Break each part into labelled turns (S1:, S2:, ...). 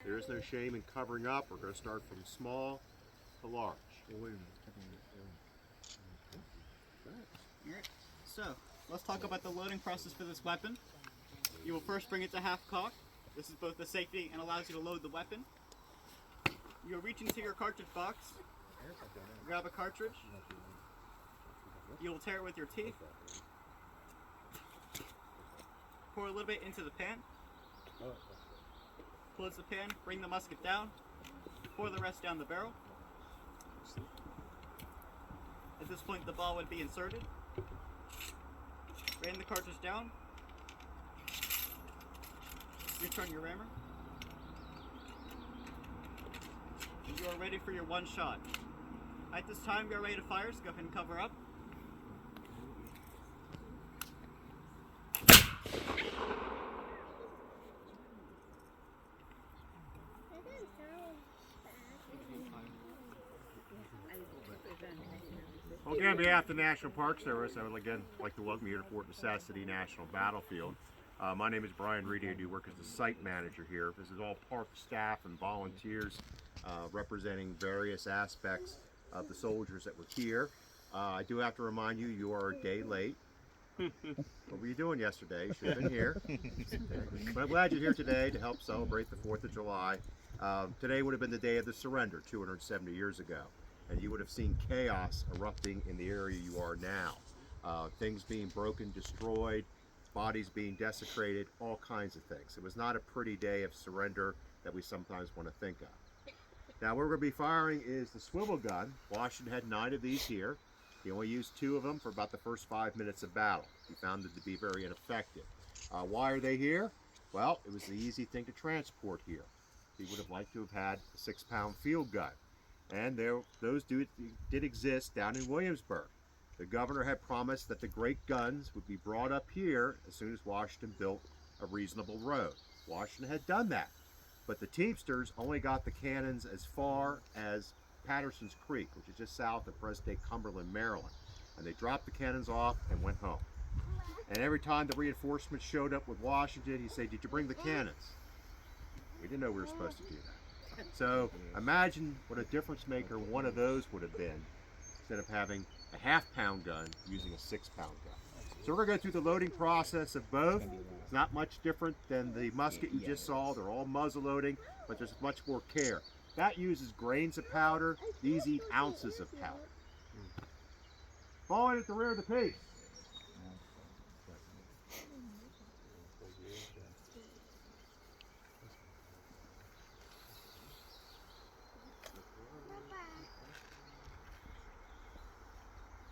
S1: There is no shame in covering up. We're going to start from small to large.
S2: Alright, so let's talk about the loading process for this weapon. You will first bring it to half cock. This is both a safety and allows you to load the weapon. You'll reach into your cartridge box, grab a cartridge. You will tear it with your teeth. Pour a little bit into the pan. Close the pan, bring the musket down, pour the rest down the barrel. At this point, the ball would be inserted. Rain the cartridge down. Return your rammer. And you are ready for your one shot. At this time, you are ready to fire, so go ahead and cover up.
S1: Well, again, on behalf of the National Park Service, I would again like to welcome you to Fort Necessity National Battlefield. My name is Brian Reedy. I do work as the site manager here. This is all park staff and volunteers representing various aspects of the soldiers that were here. I do have to remind you, you are a day late. What were you doing yesterday? You should have been here. But I'm glad you're here today to help celebrate the 4th of July. Today would have been the day of the surrender 270 years ago. And you would have seen chaos erupting in the area you are now. Things being broken, destroyed, bodies being desecrated, all kinds of things. It was not a pretty day of surrender that we sometimes want to think of. Now, what we're going to be firing is the swivel gun. Washington had 9 of these here. He only used 2 of them for about the first 5 minutes of battle. He found it to be very ineffective. Why are they here? Well, it was the easy thing to transport here. He would have liked to have had a 6-pound field gun. And those did exist down in Williamsburg. The governor had promised that the great guns would be brought up here as soon as Washington built a reasonable road. Washington had done that, but the Teamsters only got the cannons as far as Patterson's Creek, which is just south of present-day Cumberland, Maryland. And they dropped the cannons off and went home. And every time the reinforcements showed up with Washington, he'd say, "Did you bring the cannons?" We didn't know we were supposed to do that. So imagine what a difference maker one of those would have been instead of having a 1/2-pound gun using a 6-pound gun. So we're going to go through the loading process of both. It's not much different than the musket you just saw. They're all muzzle loading, but there's much more care. That uses grains of powder. These eat ounces of powder. Fall in at the rear of the piece.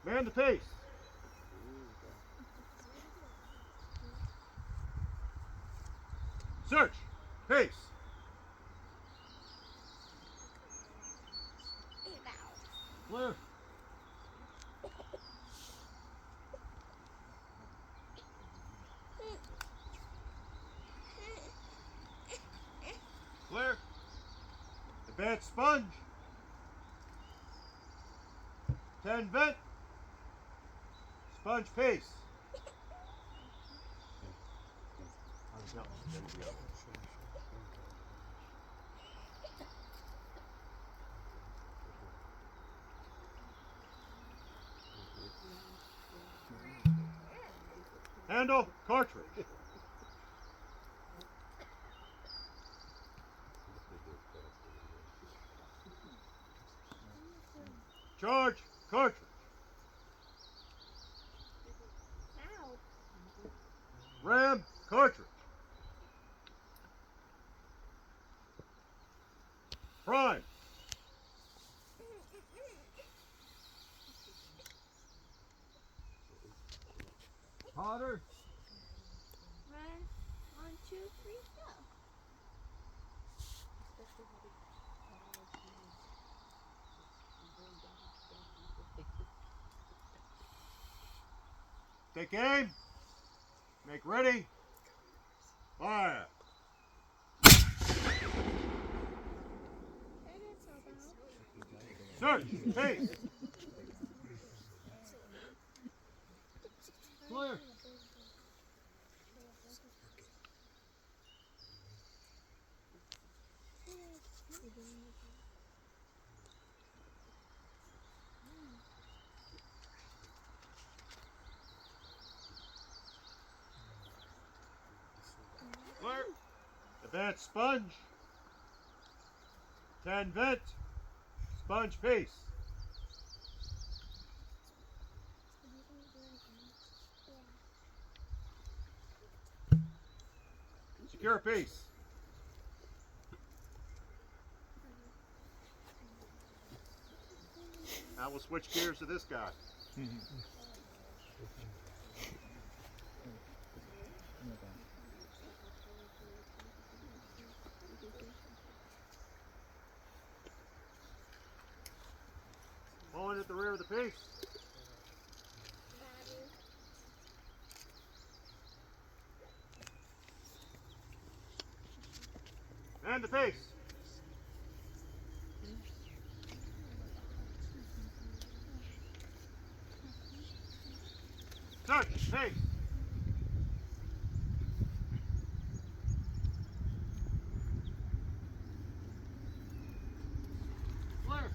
S1: Man the pace. Search. Pace. Clear. Clear. Advance sponge. 10 vent. Sponge pace. Handle, cartridge. Charge, cartridge. Ram, cartridge. Prime. Potter.
S3: Run, 1, 2, 3, go.
S1: Take aim. Make ready. Fire. Search. Pace. Clear. Clear. Advance sponge. 10 vent. Sponge piece. Secure piece. Now we'll switch gears to this guy. Pulling at the rear of the piece. And the piece. Search, piece. Clear.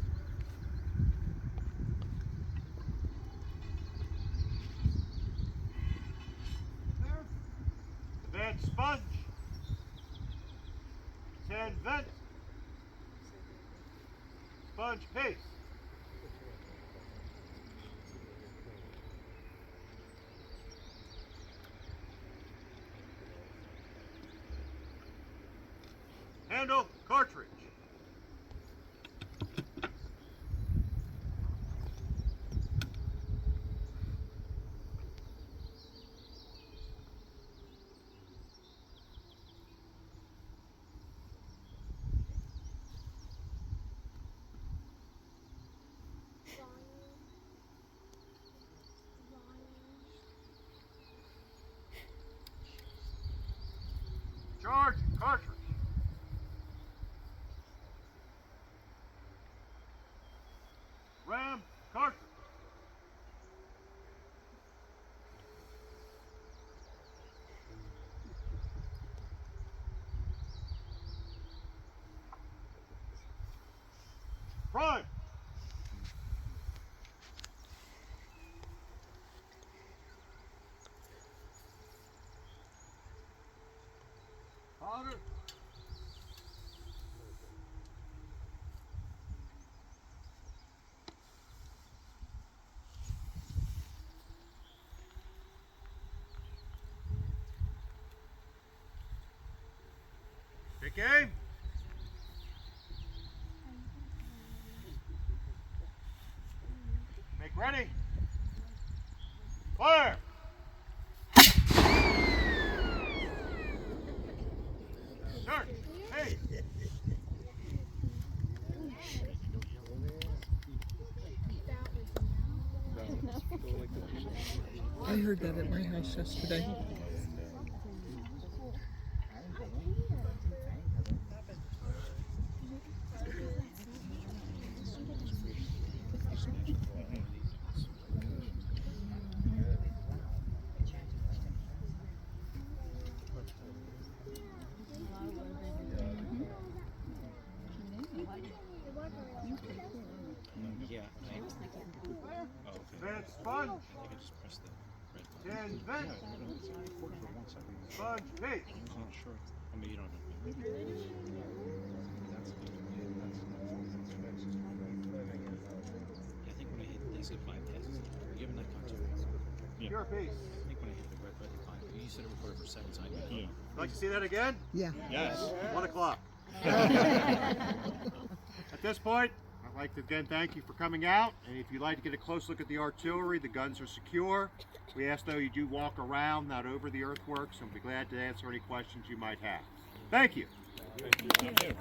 S1: Advance sponge. 10 vent. Sponge piece. Handle cartridge. Charge cartridge. Ram cartridge. Prime. Powder. Take aim. Make ready. Fire. Start. Hey.
S4: I heard that at my house yesterday.
S1: Vent sponge. 10 vent. Sponge piece. Secure piece.
S5: You said it recorded for 7 seconds. Yeah.
S1: Like to see that again?
S4: Yeah.
S5: Yes.
S1: 1 o'clock. At this point, I'd like to again thank you for coming out. And if you'd like to get a close look at the artillery, the guns are secure. We ask though you do walk around, not over the earthworks, and we'll be glad to answer any questions you might have. Thank you.
S5: Thank you.